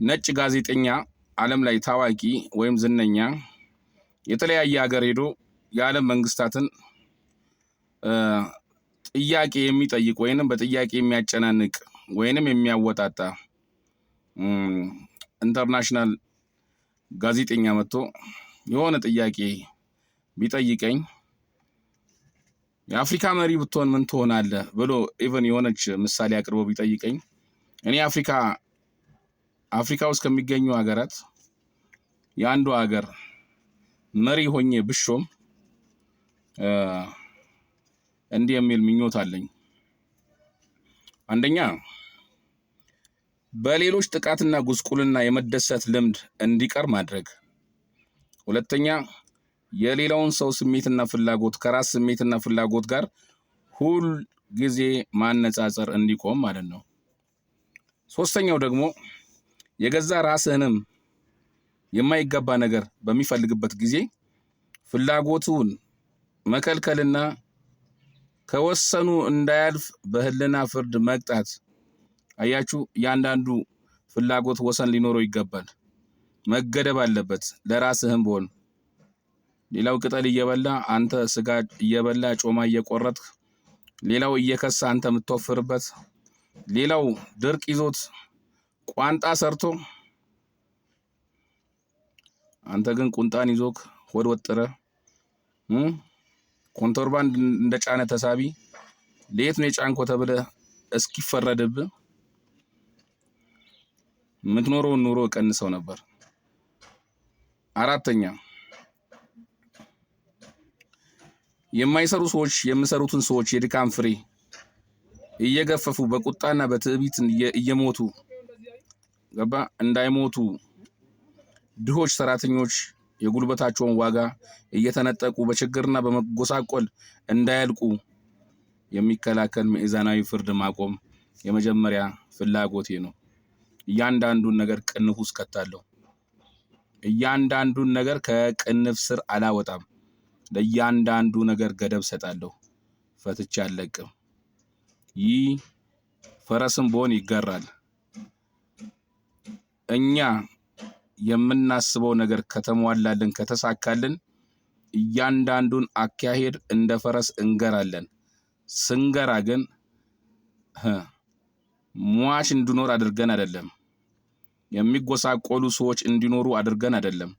ነጭ ጋዜጠኛ ዓለም ላይ ታዋቂ ወይም ዝነኛ የተለያየ ሀገር ሄዶ የዓለም መንግስታትን ጥያቄ የሚጠይቅ ወይንም በጥያቄ የሚያጨናንቅ ወይንም የሚያወጣጣ ኢንተርናሽናል ጋዜጠኛ መጥቶ የሆነ ጥያቄ ቢጠይቀኝ የአፍሪካ መሪ ብትሆን ምን ትሆናለህ ብሎ ኢቭን የሆነች ምሳሌ አቅርቦ ቢጠይቀኝ እኔ አፍሪካ ውስጥ ከሚገኙ ሀገራት የአንዱ ሀገር መሪ ሆኜ ብሾም እንዲህ የሚል ምኞት አለኝ። አንደኛ በሌሎች ጥቃትና ጉስቁልና የመደሰት ልምድ እንዲቀር ማድረግ። ሁለተኛ የሌላውን ሰው ስሜትና ፍላጎት ከራስ ስሜትና ፍላጎት ጋር ሁል ጊዜ ማነጻጸር እንዲቆም ማለት ነው። ሶስተኛው ደግሞ የገዛ ራስህንም የማይገባ ነገር በሚፈልግበት ጊዜ ፍላጎቱን መከልከልና ከወሰኑ እንዳያልፍ በህልና ፍርድ መቅጣት። አያችሁ፣ ያንዳንዱ ፍላጎት ወሰን ሊኖረው ይገባል፣ መገደብ አለበት። ለራስህም ቢሆን ሌላው ቅጠል እየበላ አንተ ስጋ እየበላ ጮማ እየቆረጥክ፣ ሌላው እየከሳ አንተ የምትወፍርበት፣ ሌላው ድርቅ ይዞት ቋንጣ ሰርቶ አንተ ግን ቁንጣን ይዞክ ሆድ ወጥረ ኮንትሮባንድ እንደጫነ ተሳቢ ለየት ነው የጫንኮ ተብለህ እስኪፈረድብህ የምትኖረውን ኑሮ ቀንሰው ነበር። አራተኛ የማይሰሩ ሰዎች የሚሰሩትን ሰዎች የድካም ፍሬ እየገፈፉ በቁጣና በትዕቢት እየሞቱ ገባ እንዳይሞቱ ድሆች ሰራተኞች የጉልበታቸውን ዋጋ እየተነጠቁ በችግርና በመጎሳቆል እንዳያልቁ የሚከላከል ሚዛናዊ ፍርድ ማቆም የመጀመሪያ ፍላጎቴ ነው። እያንዳንዱን ነገር ቅንፍ ውስጥ ከታለሁ። እያንዳንዱን ነገር ከቅንፍ ስር አላወጣም። ለእያንዳንዱ ነገር ገደብ ሰጣለሁ። ፈትቼ አልለቅም። ይህ ፈረስም ቢሆን ይገራል። እኛ የምናስበው ነገር ከተሟላልን ከተሳካልን እያንዳንዱን አካሄድ እንደ ፈረስ እንገራለን። ስንገራ ግን ሟች እንዲኖር አድርገን አይደለም። የሚጎሳቆሉ ሰዎች እንዲኖሩ አድርገን አይደለም።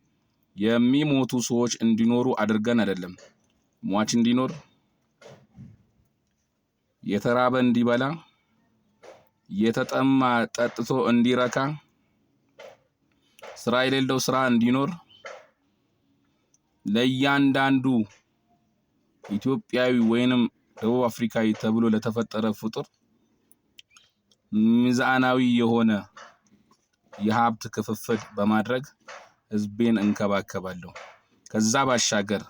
የሚሞቱ ሰዎች እንዲኖሩ አድርገን አይደለም። ሟች እንዲኖር፣ የተራበ እንዲበላ፣ የተጠማ ጠጥቶ እንዲረካ፣ ስራ የሌለው ስራ እንዲኖር፣ ለእያንዳንዱ ኢትዮጵያዊ ወይንም ደቡብ አፍሪካዊ ተብሎ ለተፈጠረ ፍጡር ሚዛናዊ የሆነ የሀብት ክፍፍል በማድረግ ህዝቤን እንከባከባለሁ። ከዛ ባሻገር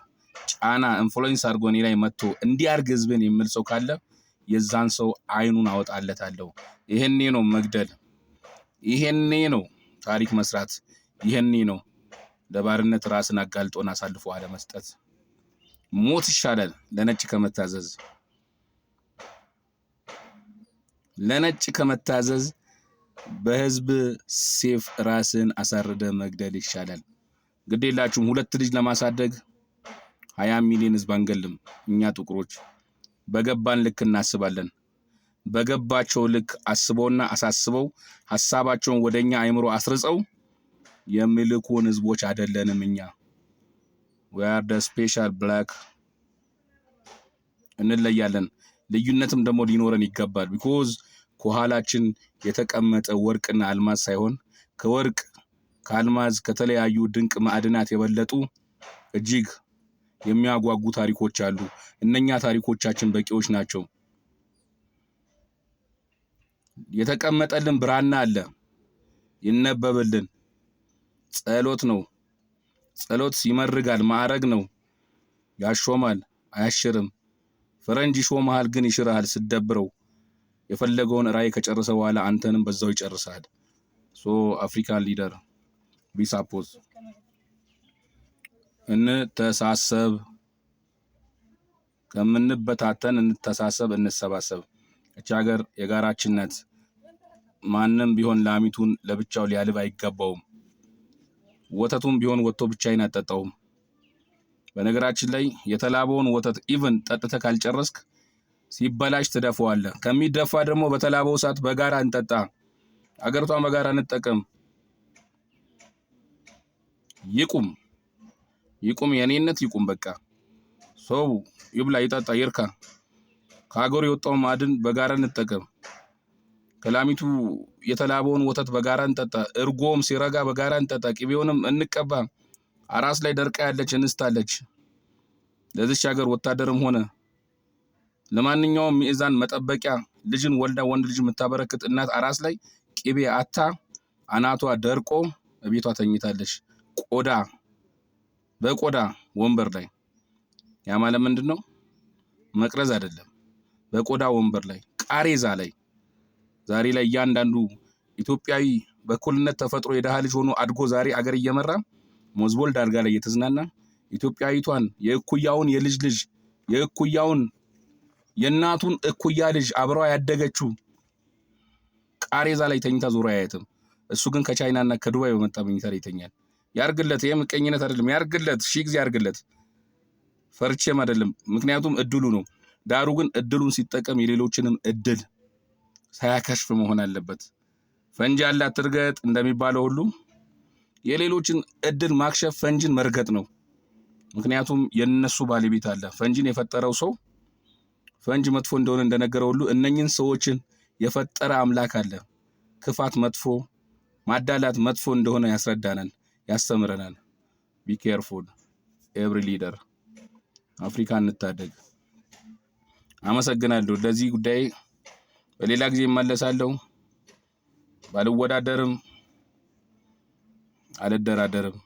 ጫና ኢንፍሉዌንስ አድርጎ እኔ ላይ መጥቶ እንዲያርግ ህዝብን የሚል ሰው ካለ የዛን ሰው አይኑን አወጣለታለሁ። ይሄኔ ነው መግደል፣ ይሄኔ ነው ታሪክ መስራት፣ ይሄኔ ነው ለባርነት ራስን አጋልጦን አሳልፎ አለመስጠት። ሞት ይሻላል ለነጭ ከመታዘዝ። ለነጭ ከመታዘዝ በህዝብ ሴፍ ራስን አሳርደ መግደል ይሻላል። ግዴላችሁም ሁለት ልጅ ለማሳደግ 20 ሚሊዮን ህዝብ አንገልም። እኛ ጥቁሮች በገባን ልክ እናስባለን። በገባቸው ልክ አስበውና አሳስበው ሐሳባቸውን ወደኛ አይምሮ አስርጸው የሚልኩን ህዝቦች አይደለንም እኛ። we are the special black። እንለያለን። ልዩነትም ደግሞ ሊኖረን ይገባል። because ከኋላችን የተቀመጠ ወርቅና አልማዝ ሳይሆን ከወርቅ ከአልማዝ ከተለያዩ ድንቅ ማዕድናት የበለጡ እጅግ የሚያጓጉ ታሪኮች አሉ። እነኛ ታሪኮቻችን በቂዎች ናቸው። የተቀመጠልን ብራና አለ ይነበብልን። ጸሎት ነው። ጸሎት ይመርጋል፣ ማዕረግ ነው፣ ያሾማል፣ አያሽርም። ፈረንጅ ይሾምሃል ግን ይሽርሃል ስትደብረው። የፈለገውን ራዕይ ከጨረሰ በኋላ አንተንም በዛው ይጨርሳል። ሶ አፍሪካን ሊደር ቢሳፖዝ እንተሳሰብ፣ ከምንበታተን እንተሳሰብ፣ እንሰባሰብ። እቺ ሀገር የጋራችን ናት። ማንም ቢሆን ላሚቱን ለብቻው ሊያልብ አይገባውም። ወተቱም ቢሆን ወጥቶ ብቻዬን አጠጣውም። በነገራችን ላይ የተላበውን ወተት ኢቭን ጠጥተህ ካልጨረስክ ሲበላሽ ትደፈዋለህ። ከሚደፋ ደግሞ በተላበው ሰዓት በጋራ እንጠጣ፣ አገርቷን በጋራ እንጠቀም። ይቁም የኔነት ይቁም። በቃ ሰው ይብላ፣ ይጠጣ፣ ይርካ። ከሀገሩ የወጣው ማዕድን በጋራ እንጠቀም። ከላሚቱ የተላበውን ወተት በጋራ እንጠጣ። እርጎም ሲረጋ በጋራ እንጠጣ። ቅቤውንም እንቀባ። አራስ ላይ ደርቃ ያለች እንስት አለች። ለዚች ሀገር ወታደርም ሆነ ለማንኛውም ሚዛን መጠበቂያ ልጅን ወልዳ ወንድ ልጅ የምታበረክት እናት አራስ ላይ ቅቤ አታ አናቷ ደርቆ ቤቷ ተኝታለች። በቆዳ ወንበር ላይ። ያ ማለት ምንድነው? መቅረዝ አይደለም። በቆዳ ወንበር ላይ ቃሬዛ ላይ ዛሬ ላይ እያንዳንዱ ኢትዮጵያዊ በእኩልነት ተፈጥሮ የደሃ ልጅ ሆኖ አድጎ ዛሬ አገር እየመራ ሞዝቦል ዳርጋ ላይ እየተዝናና ኢትዮጵያዊቷን የእኩያውን የልጅ ልጅ የእኩያውን የእናቱን እኩያ ልጅ አብረዋ ያደገችው ቃሬዛ ላይ ተኝታ ዞሮ አያየትም። እሱ ግን ከቻይናና ከዱባይ በመጣ መኝታ ላይ ይተኛል። ያርግለት። ይሄ ምቀኝነት አይደለም። ያርግለት፣ ሺህ ጊዜ ያርግለት። ፈርቼም አይደለም፣ ምክንያቱም እድሉ ነው። ዳሩ ግን እድሉን ሲጠቀም የሌሎችንም እድል ሳያከሽፍ መሆን አለበት። ፈንጂ ያላት ትርገጥ እንደሚባለው ሁሉ የሌሎችን እድል ማክሸፍ ፈንጂን መርገጥ ነው። ምክንያቱም የነሱ ባለቤት አለ። ፈንጂን የፈጠረው ሰው ፈንጂ መጥፎ እንደሆነ እንደነገረው ሁሉ እነኝን ሰዎችን የፈጠረ አምላክ አለ። ክፋት መጥፎ፣ ማዳላት መጥፎ እንደሆነ ያስረዳናል፣ ያስተምረናል። ቢ ኬርፉል ኤቭሪ ሊደር። አፍሪካ እንታደግ። አመሰግናለሁ። ለዚህ ጉዳይ በሌላ ጊዜ እመለሳለሁ። ባልወዳደርም አልደራደርም።